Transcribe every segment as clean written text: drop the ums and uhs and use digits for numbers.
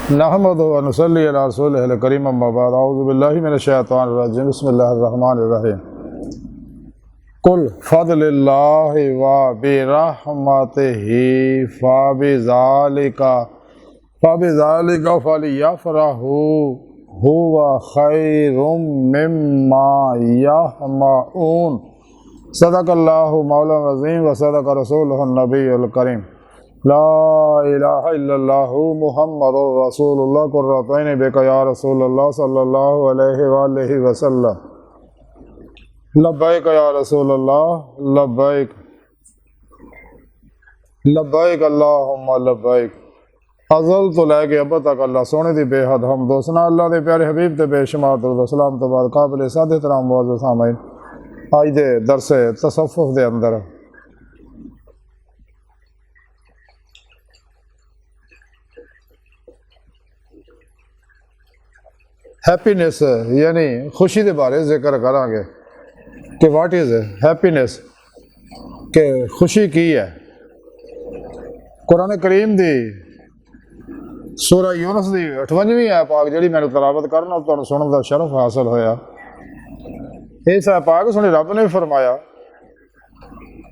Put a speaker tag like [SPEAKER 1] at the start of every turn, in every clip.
[SPEAKER 1] नहमदुहु व नुसल्ली अला रसूलिहिल करीम अम्मा बाद अऊज़ु बिल्लाहि मिनश शैतानिर रजीम बिस्मिल्लाहिर रहमानिर रहीम कुल फ़ज़लिल्लाहि व बिरहमतिही फ़बिज़ालिका फ़लियफ़रहू हुवा खैरुम मिम्मा यहमऊन सदक़ल्लाहु मौलाना अज़ीम व सदक़ रसूलुहुन नबियुल करीम ला इलाहा इल्लल्लाहु मुहम्मदुर रसूलुल्लाह कुर्रतैन बिका या रसूलल्लाह सल्लल्लाहु अलैहि वालैहि वसल्लम लब्बैक या रसूलल्लाह लब्बैक लब्बैक अल्लाहुम्मा लब्बैक। अज़ल तो लैके अब तक अल्लाह सोने दी बेहद हम दोसना अल्लाह दे प्यारे हबीब ते बेशुमार दुरूद व सलाम तो बाद काबिल साद एहतराम मुअज़्ज़ज़ सामीन आज दे दरसे तसव्वुफ़ दे अंदर हैप्पीनेस यानी खुशी के बारे जिक्र करांगे कि वाट इज़ हैप्पीनेस के खुशी की है। कुरान करीम दी सूरा यूनुस दी 58वीं आयत पाक जिहड़ी मैनूं तलावत करना तुहानूं सुनन दा शरफ हासिल होया। इस आयत पाक सुने रब ने फरमाया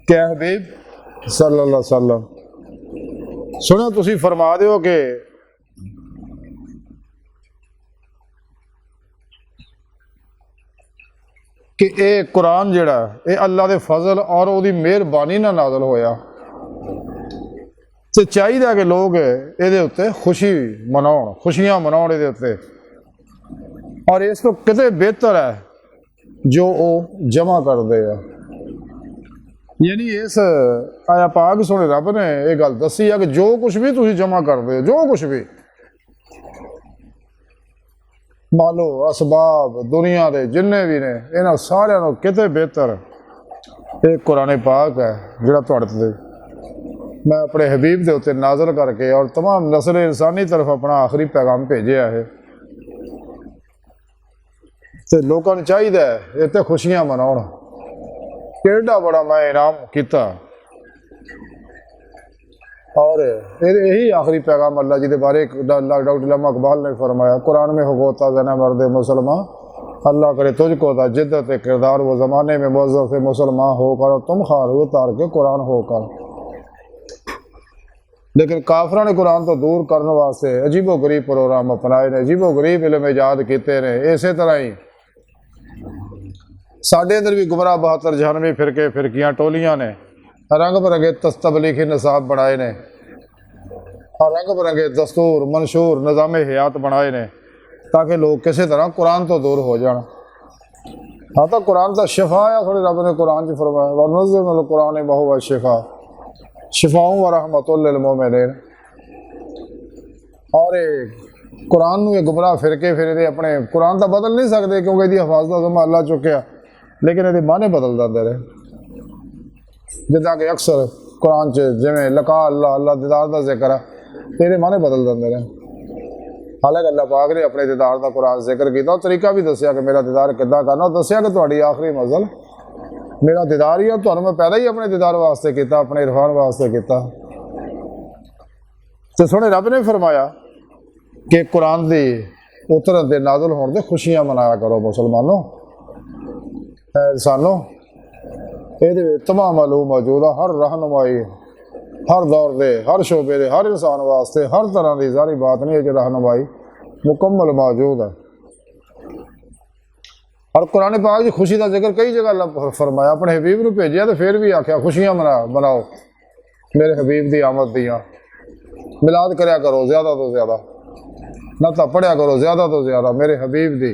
[SPEAKER 1] कि हबीब सल्लल्लाहु अलैहि वसल्लम सुनो तुसीं फरमा दिओ कि ये कुरान जिहड़ा ये अल्लाह के फजल और उसकी मेहरबानी नाल नाज़िल होया तो चाहिए कि लोग ये उत्ते खुशी मनाउण खुशियां मनाउण ये उत्ते और इस तो किते बेहतर है जो वो जमा करते हैं। यानी इस आया पाक सुने रब ने यह गल दसी है कि जो कुछ भी तुसीं जमा करते हो जो कुछ भी मालो असबाब दुनिया के जिन्ने भी ने इन्हां सारियां नूं किते बेहतर एक कुरान पाक है जिहड़ा तुहाडे ते मैं अपने हबीब के उत्ते नाज़िल करके और तमाम नस्ल इंसानी तरफ अपना आखिरी पैगाम भेजिया है। तो लोगों को चाहिए इत्ते खुशियां मनाउण केड़ा बड़ा मैं इनाम किया और यही आखिरी पैगाम अल्लाह जी के बारे डॉक्टर लम्मा इकबाल ने फरमाया कुरान में होता जना मर्द मुसलमान अल्लाह करे तुझको था जिद्दत किरदार वो ज़माने में मुअज़्ज़फ़ मुसलमान होकर तुम खार हो तार के कुरान होकर। लेकिन काफिरां ने कुरान तो दूर करने वास्ते अजीबो गरीब प्रोग्राम अपनाए ने अजीबो गरीब इलम ईजाद किए ने। इस तरह ही साढ़े अंदर भी गुमराह 72 96 फिरके फिरकियां टोलियां ने रंग बिरंगे तबलीगी निसाब बनाए ने और रंग बिरंगे दस्तूर मंशूर निज़ाम हयात बनाए ने ताकि लोग किसी तरह कुरान तो दूर हो जाए। हाँ तो कुरान का शिफा है थोड़ी रब ने कुरान च फरमाया वनुज़्ज़िलु कुरान वहुव शिफा शिफाउन व रहमतुल लिल मोमिनीन। और कुरान ये गुमराह फिरके फिरे अपने कुरान तो बदल नहीं सकते क्योंकि इसकी हिफाजत जिम्मा अल्लाह चुकया लेकिन ये माने बदल देंदे रहे जिदा कि अक्सर कुरान च जिमें लका अल्लाह अल्लाह दीदार का जिक्र है तेरे माने बदल देंदे रहे। हालांकि अल्लाह पाक ने अपने दीदार का कुरान जिक्र किया तरीका भी दसिया कि मेरा दीदार किद्दां करना दसिया कि तुहाडी आखिरी मंजिल मेरा दीदार ही है तुहानूं मैं पैदा ही अपने दीदार वास्ते किया अपने इरफान वास्ते किया। तो सोने रब ने फरमाया कि कुरान की उतरन के नाज़िल होने से खुशियां मनाया करो मुसलमानों इंसानों। ये तमाम मालूम मौजूद है हर रहनुमाई हर दौर के हर शोबे के हर इंसान वास्ते हर तरह की सारी बात नहीं है जो रहनुमाई मुकम्मल मौजूद है। और कुरान पाक की खुशी का जिक्र कई जगह फरमाया अपने हबीब को भेजिया तो फिर भी आख्या खुशियां मनाओ मेरे हबीब की आमद दियाँ मिलाद करया करो ज़्यादा तो ज़्यादा नाता पढ़िया करो ज़्यादा तो ज़्यादा मेरे हबीब की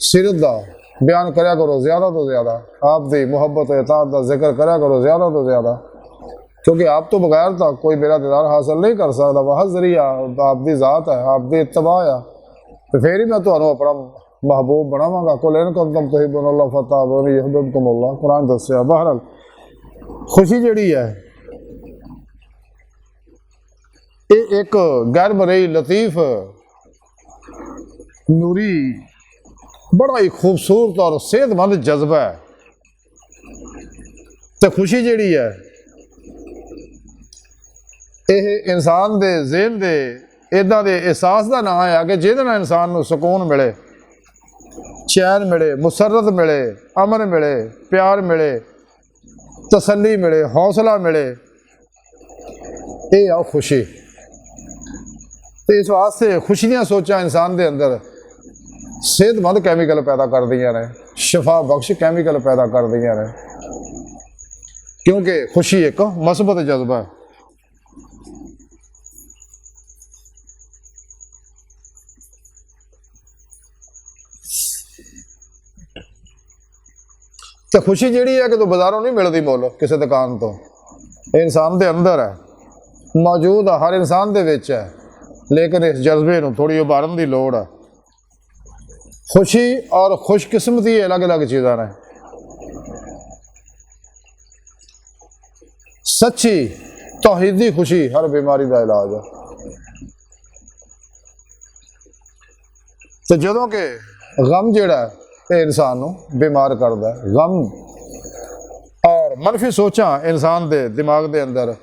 [SPEAKER 1] सीरत का बयान करया करो ज़्यादा तो ज़्यादा आपकी मुहब्बत इताअत का जिक्र करया करो ज़्यादा तो ज़्यादा क्योंकि आप तो बगैर तो कोई मेरा दीदार हासिल नहीं कर सकता। वह जरिया आपकी ज़ात है आपकी इत्तबा है तो फिर ही मैं तुम्हें अपना महबूब बनावांगा कुल इन कुंतुम तुहिब्बूनल्लाह फत्तबिऊनी युहब्बिबकुमुल्लाह कुरान दस्या। बहरहाल खुशी जिहड़ी है ये एक गैर मरई लतीफ़ नूरी बड़ा ही खूबसूरत और सेहतमंद जज्बा है। तो खुशी जिहड़ी है यह इंसान के ज़हन के इदां दे एहसास का नाम है कि जिहदे नाल इंसान नूं सुकून मिले, चैन मिले, मुसरत मिले, अमन मिले, प्यार मिले, तसल्ली मिले, हौसला मिले, ये आओ खुशी। तो इस वास्ते खुशी दी सोचां इंसान के अंदर सेहतमंद कैमिकल पैदा कर दियां ने, शफा बख्श कैमिकल पैदा कर दियां ने, क्योंकि खुशी एक मस्बत जज्बा है। तो खुशी जिहड़ी है कि तो बाजारों नहीं मिलती मुल किसी दुकान तो, इंसान के अंदर है, मौजूद है, हर इंसान के विच है, लेकिन इस जज्बे नूं थोड़ी उभारन की लोड़ है। खुशी और खुशकिस्मती अलग अलग चीज़ां ने। सच्ची तौहीदी खुशी हर बीमारी का इलाज है। तो जदों के गम जिहड़ा है इंसान नूं बीमार करता है, गम और मनफी सोचां इंसान के दिमाग के अंदर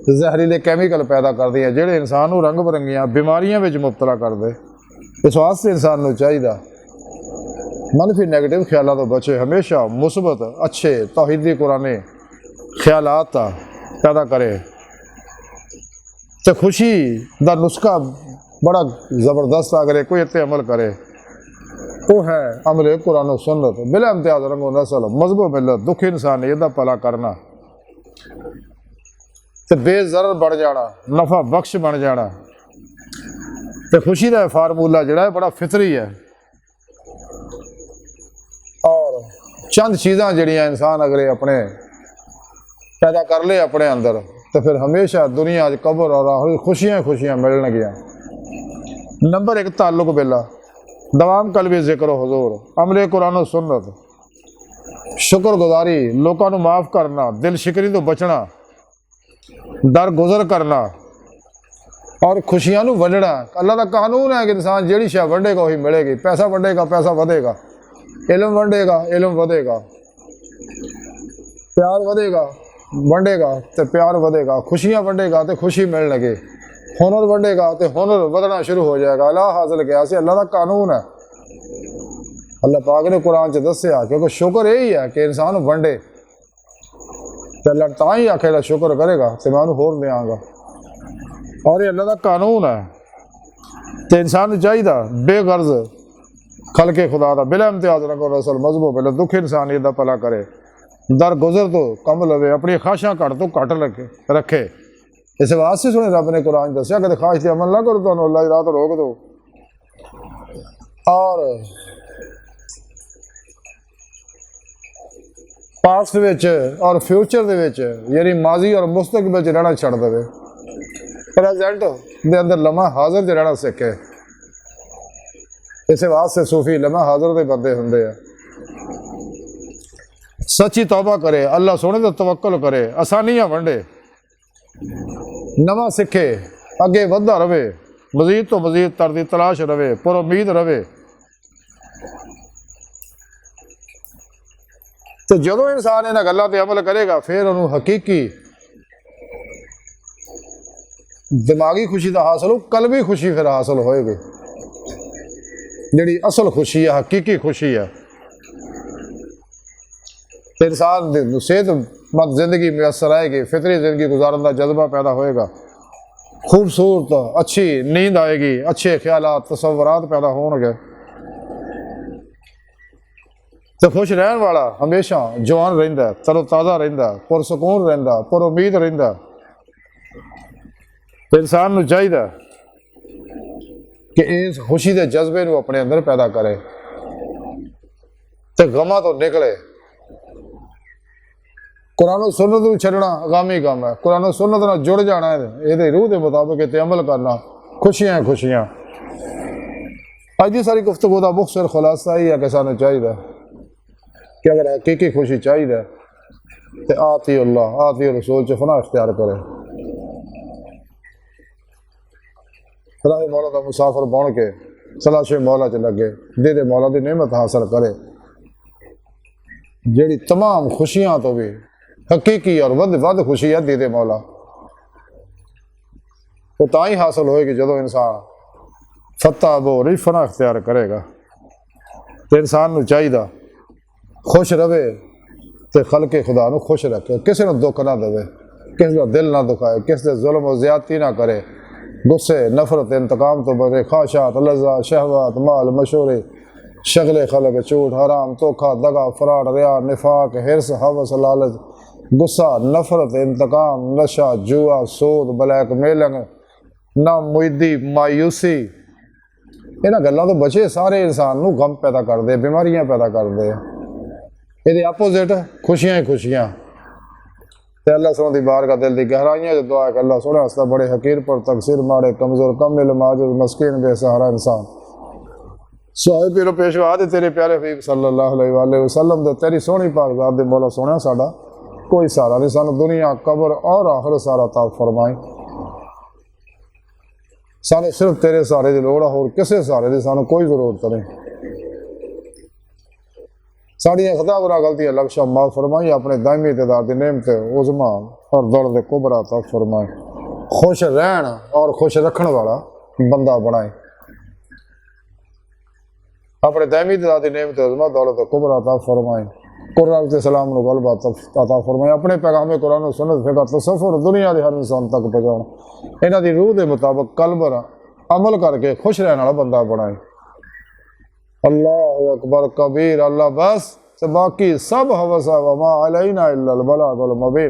[SPEAKER 1] जहरीले कैमिकल पैदा कर दियां जिहड़े इंसान नूं रंग बरंगियां बीमारियां विच मुबतला कर दे। इस वास्ते इंसान नूं चाहिदा मनफी नैगेटिव ख्यालों तो बचे, हमेशा मुस्बत अच्छे तौहीदी कुरानी ख्यालात पैदा करे। तो खुशी का नुस्खा बड़ा ज़बरदस्त, अगर कोई इत्ते अमल करे वो है अमल कुरान सुन्नत, बिला इम्तियाज रंगो नस्ल मजहब मिलत, दुख इंसानियत दा भला करना, तो बेज़रर बन जाना, नफा बख्श बन जाना। तो खुशी का फार्मूला जिहड़ा है बड़ा फितरी है। और चंद चीज़ां जिहड़ियां इंसान अगर अपने पैदा कर ले अपने अंदर, तो फिर हमेशा दुनिया कबर और आखिर खुशियां खुशियां मिलणगियां। नंबर एक ताल्लुक बिल्ला, दवाम कलबी जिक्र हुजूर, अमले कुरान सुन्नत, शुक्रगुजारी, लोगों को माफ़ करना, दिल शिकरी तो बचना, दर गुजर करना और खुशियां नूं वंडना। अल्लाह का कानून है कि इंसान जिहड़ी शै वंडेगा वही मिलेगी। पैसा वंडेगा पैसा वधेगा, इल्म वंडेगा इल्म वधेगा, प्यार वधेगा वंडेगा तो प्यार वधेगा, खुशियां वंडेगा तो खुशी मिलण लगे, हुनर वंडेगा तो हुनर वधना शुरू हो जाएगा। अल्लाह हासिल किया से अल्लाह का कानून है। अल्लाह पाक ने कुरान च दस्सिया, क्योंकि शुक्र यही है कि इंसान वंडे, तो अल्लाह तां ही आखेगा शुक्र करेगा तो मैं उन्हें होर देंगा, और ये अल्लाह का कानून है। तो इंसान चाहिए बेगर्ज खलके खुदा का बिला इम्तियाज रंगो नस्ल मजहबों पहले दुख इंसानियत का भला करे, दर गुजर तो कम लवे, अपनी ख्वाहिशां घट तो घट रखे। इस वास्ते सुने रब ने कुरान दसिया कि ख्वाहिश से अमल ना करो तो अल्लाह की राह तो रोक दो। और पास्ट विच और फ्यूचर दे विच यानी माजी और मुस्तकबिल च रहना छड़ दे, प्रेजेंट दे अंदर लम्हा हाजिर च रहना सीखे। इस वास्ते सूफी लम्हा हाजिर के बंदे हुंदे आ। सच्ची तौबा करे, अल्लाह सोने तो तवक्कल करे, आसानियां वंडे, नवा सीखे, अगे वधदा रवे, मजीद तो मजीद तरदी तलाश रवे, पुर उम्मीद रवे। तो जो इंसान इन्हां गल्लां ते अमल करेगा फिर उन्होंने हकीकी दिमागी खुशी का हासिल हो, कलबी खुशी फिर हासिल होएगी, जिहड़ी असल खुशी है, हकीकी खुशी है। तो इंसान सेहतमंद जिंदगी मैसर आएगी, फितरी जिंदगी गुजारन का जज्बा पैदा होएगा, खूबसूरत अच्छी नींद आएगी, अच्छे ख्यालात तसव्वुरात पैदा होंगे। तो खुश रहने वाला हमेशा जवान रहिंदा, तरोताज़ा रहिंदा, पुरसकून रहिंदा, पुर उम्मीद रहिंदा। तो इंसान नूं चाहिए कि इस खुशी के जज्बे नूं अपने अंदर पैदा करे, तो गमां तो निकले। कुरान सुन्नत नूं छड्डना गामी गम है, कुरान सुन्नत नाल जुड़ जाना है, ये रूह के मुताबिक इत्ते अमल करना, खुशियां खुशियां। अज की सारी गुफ्तगू का मुख्तसर खुलासा ही है कि सानूं चाहिए कि अगर हकीकी खुशी चाहिए तो आती अल्लाह आती रसूल च फना इख्तियार करे, राह मौला का मुसाफिर बन के सलाशे मौला च लगे, दे मौला की नेमत हासिल करे, जिहड़ी तमाम खुशियां तो भी हकीकी और वध खुशी है दे मौला। वो तां ही हासिल होएगी जो इंसान फतह बोर फना इख्तियार करेगा। तो इंसान नूं चाहिदा खुश रवे तो खलके खुदा नूं खुश रखे, किसी नूं दुख ना देवे, किसी का दिल ना दुखाए, किसी दे जुल्म और ज्यादती ना करे, गुस्से नफरत इंतकाम तो बरे, ख्वाहिशात लज़्ज़त शहवात माल मशहूरी शगले खलक झूठ हराम धोखा दगा फराड रिया निफाक हिरस हवस लालच गुस्सा नफरत इंतकाम नशा जुआ सूद ब्लैक मेलिंग ना मुईदी मायूसी, इन्हां गल्लां तो बचे सारे इंसान नूं गम पैदा करदे, बीमारियां पैदा करदे। ये अपोजिट खुशियां ही खुशियां। ते अल्लाह सोने दी बारगाह दिल दी गहराइयां च दुआ कि अल्लाह सोने वास्ते बड़े हकीर पर तकसीर माड़े कमजोर कम इल्म आजिज़ मस्कीन बेसहारा इंसान साहिब पीरो पेशवा दे तेरे प्यारे हबीब सल्लल्लाहु अलैहि वसल्लम दे तेरी सोहनी पाक ज़ात दे मौला सोने साडा कोई सहारा नहीं, सानू दुनिया कब्र और आखिरत सारा अता फरमाए। सानू सिर्फ तेरे सहारे की लोड़ है, होर किसी सहारे की सानू कोई जरूरत नहीं। साड़ियाँ खता गुनाह गलतियाँ लक्ष्य माफ फरमाई, अपने दायमी इक़्तिदार दी नेमत उज़मा और दर्द कुबरा अता फरमाए। खुश रहन और खुश रखने वाला बंदा बनाए, अपने दायमी इक़्तिदार दी नेमत उज़मा दौलत कुबरा अता फरमाए। कुरान के सलाम नु गलबा अता फरमाए, अपने पैगाम कुरान और सुन्नत फिक़ह तसव्वुर दुनिया के हर इंसान तक पहुँचाउण, इन्हां दी रूह के मुताबिक कल्ब अमल करके खुश रहने वाला बंदा बनाए। अल्लाह अकबर कबीर, अल्लाह बस, बाकी सब हवस वमा अलैना इल्लल बलागुल मुबीन।